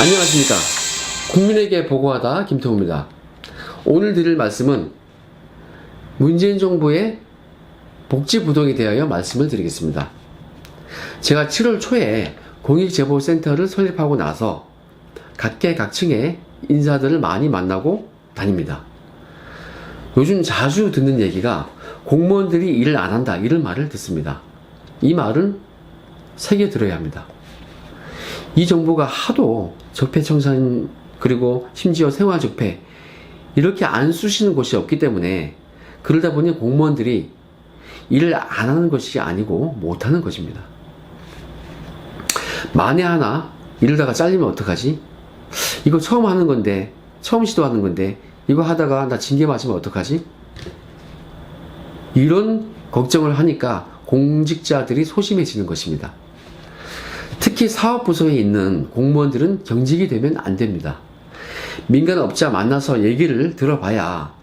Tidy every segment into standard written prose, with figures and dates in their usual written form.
안녕하십니까. 국민에게 보고하다 김태우입니다. 오늘 드릴 말씀은 문재인 정부의 복지부동에 대하여 말씀을 드리겠습니다. 제가 7월 초에 공익제보센터를 설립하고 나서 각계각층의 인사들을 많이 만나고 다닙니다. 요즘 자주 듣는 얘기가 공무원들이 일을 안 한다, 이런 말을 듣습니다. 이 말은 새겨 들어야 합니다. 이 정부가 하도 적폐청산 그리고 심지어 생활적폐 이렇게 안 쑤시는 곳이 없기 때문에 그러다 보니 공무원들이 일을 안 하는 것이 아니고 못하는 것입니다. 만에 하나 이러다가 잘리면 어떡하지? 이거 처음 하는 건데, 처음 시도하는 건데 이거 하다가 나 징계 맞으면 어떡하지? 이런 걱정을 하니까 공직자들이 소심해지는 것입니다. 특히 사업부서에 있는 공무원들은 경직이 되면 안 됩니다. 민간업자 만나서 얘기를 들어봐야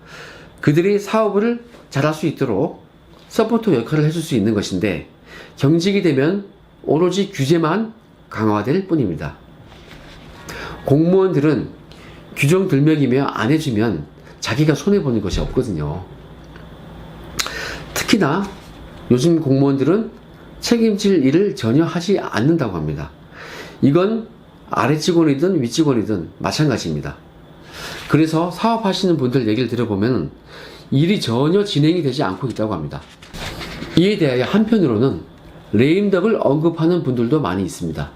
그들이 사업을 잘할 수 있도록 서포터 역할을 해줄 수 있는 것인데, 경직이 되면 오로지 규제만 강화될 뿐입니다. 공무원들은 규정 들먹이며 안 해주면 자기가 손해보는 것이 없거든요. 특히나 요즘 공무원들은 책임질 일을 전혀 하지 않는다고 합니다. 이건 아래 직원이든 위 직원이든 마찬가지입니다. 그래서 사업하시는 분들 얘기를 들어보면 일이 전혀 진행이 되지 않고 있다고 합니다. 이에 대하여 한편으로는 레임덕을 언급하는 분들도 많이 있습니다.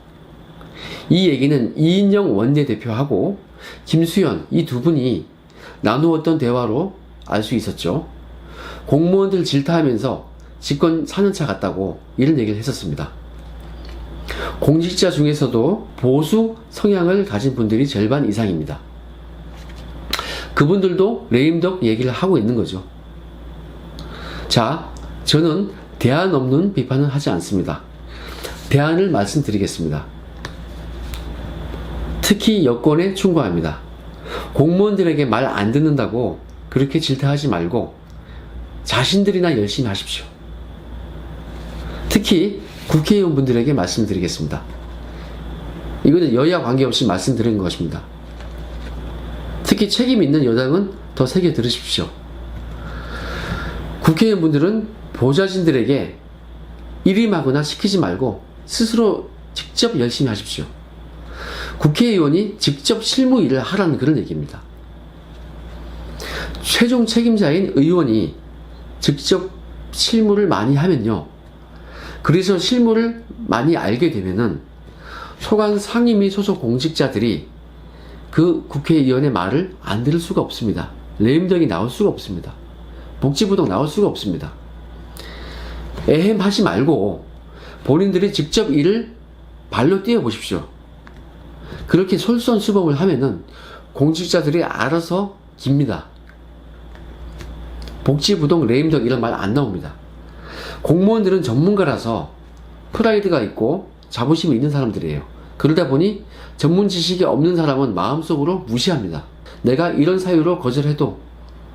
이 얘기는 이인영 원내대표하고 김수현 이 두 분이 나누었던 대화로 알 수 있었죠. 공무원들 질타하면서 집권 4년차 같다고 이런 얘기를 했었습니다. 공직자 중에서도 보수 성향을 가진 분들이 절반 이상입니다. 그분들도 레임덕 얘기를 하고 있는 거죠. 자, 저는 대안 없는 비판은 하지 않습니다. 대안을 말씀드리겠습니다. 특히 여권에 충고합니다. 공무원들에게 말 안 듣는다고 그렇게 질타하지 말고 자신들이나 열심히 하십시오. 특히 국회의원분들에게 말씀드리겠습니다. 이거는 여야 관계없이 말씀드리는 것입니다. 특히 책임 있는 여당은 더 새겨 들으십시오. 국회의원분들은 보좌진들에게 일임하거나 시키지 말고 스스로 직접 열심히 하십시오. 국회의원이 직접 실무 일을 하라는 그런 얘기입니다. 최종 책임자인 의원이 직접 실무를 많이 하면요, 그래서 실무를 많이 알게 되면은 소관 상임위 소속 공직자들이 그 국회의원의 말을 안 들을 수가 없습니다. 레임덕이 나올 수가 없습니다. 복지부동 나올 수가 없습니다. 에헴하지 말고 본인들이 직접 일을 발로 뛰어 보십시오. 그렇게 솔선수범을 하면은 공직자들이 알아서 깁니다. 복지부동, 레임덕 이런 말 안 나옵니다. 공무원들은 전문가라서 프라이드가 있고 자부심이 있는 사람들이에요. 그러다 보니 전문 지식이 없는 사람은 마음속으로 무시합니다. 내가 이런 사유로 거절해도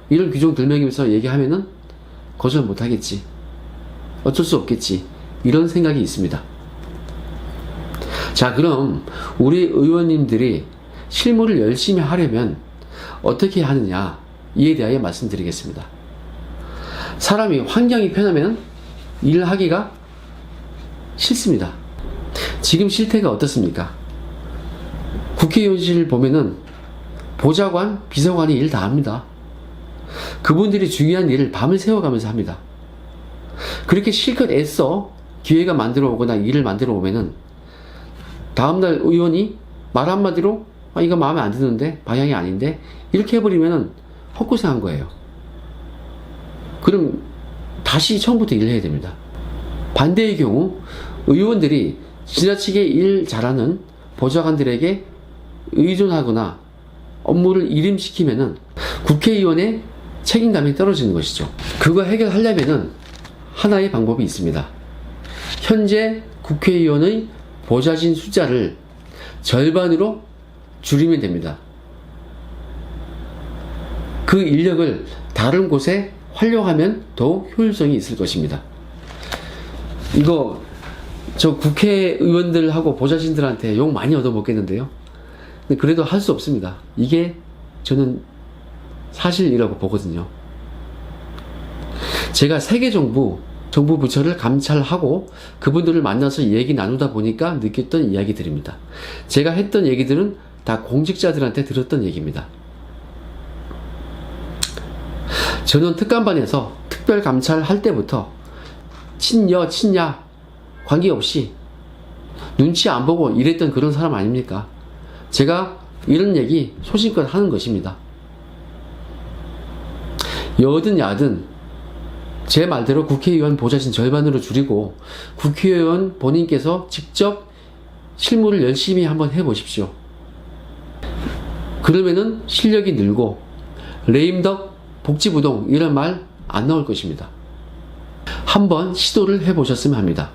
이런 규정 들먹이면서 얘기하면은 거절 못하겠지, 어쩔 수 없겠지, 이런 생각이 있습니다. 자, 그럼 우리 의원님들이 실무를 열심히 하려면 어떻게 하느냐, 이에 대하여 말씀드리겠습니다. 사람이 환경이 편하면 일을 하기가 싫습니다. 지금 실태가 어떻습니까? 국회의원실 보면은 보좌관, 비서관이 일 다 합니다. 그분들이 중요한 일을 밤을 새워가면서 합니다. 그렇게 실컷 애써 기회가 만들어 오거나 일을 만들어 오면은 다음날 의원이 말 한마디로 이거 마음에 안 드는데, 방향이 아닌데, 이렇게 해버리면은 헛고생한 거예요. 그럼 다시 처음부터 일을 해야 됩니다. 반대의 경우 의원들이 지나치게 일 잘하는 보좌관들에게 의존하거나 업무를 일임시키면은 국회의원의 책임감이 떨어지는 것이죠. 그거 해결하려면은 하나의 방법이 있습니다. 현재 국회의원의 보좌진 숫자를 절반으로 줄이면 됩니다. 그 인력을 다른 곳에 활용하면 더욱 효율성이 있을 것입니다. 이거 저 국회의원들하고 보좌진들한테 욕 많이 얻어먹겠는데요. 근데 그래도 할 수 없습니다. 이게 저는 사실이라고 보거든요. 제가 세계정부 정부 부처를 감찰하고 그분들을 만나서 얘기 나누다 보니까 느꼈던 이야기들입니다. 제가 했던 얘기들은 다 공직자들한테 들었던 얘기입니다. 저는 특감반에서 특별감찰할 때부터 친여, 친야 관계없이 눈치 안 보고 일했던 그런 사람 아닙니까? 제가 이런 얘기 소신껏 하는 것입니다. 여든 야든 제 말대로 국회의원 보좌진 절반으로 줄이고 국회의원 본인께서 직접 실무를 열심히 한번 해보십시오. 그러면은 실력이 늘고 레임덕 복지부동 이런 말 안 나올 것입니다. 한번 시도를 해보셨으면 합니다.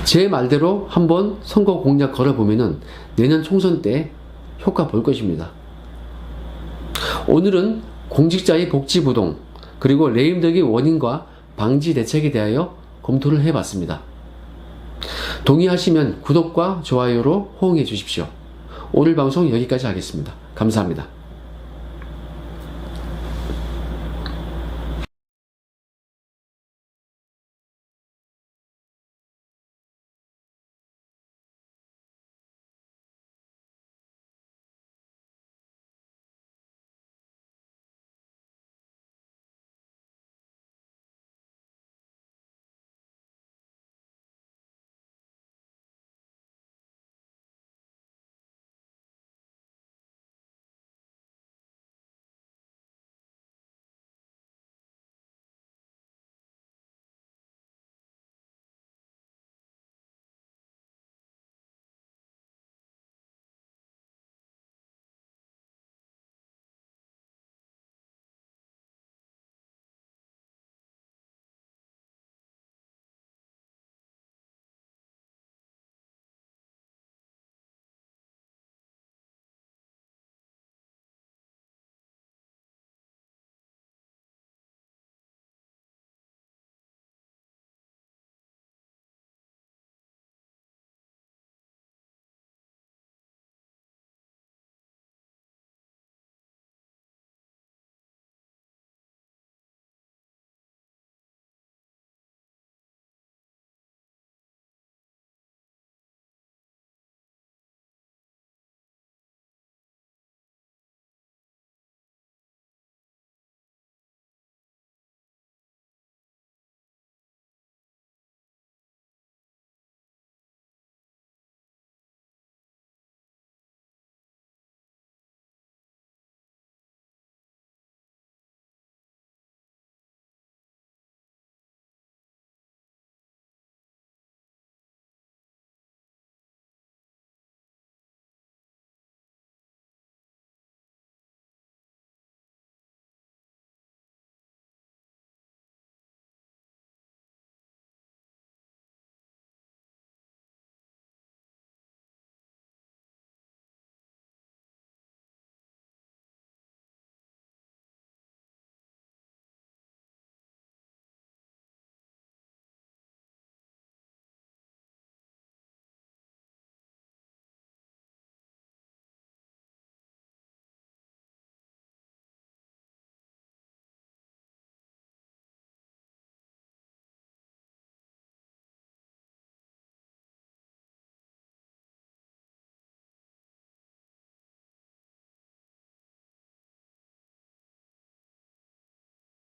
제 말대로 한번 선거 공약 걸어보면은 내년 총선 때 효과 볼 것입니다. 오늘은 공직자의 복지부동 그리고 레임덕의 원인과 방지 대책에 대하여 검토를 해봤습니다. 동의하시면 구독과 좋아요로 호응해 주십시오. 오늘 방송 여기까지 하겠습니다. 감사합니다.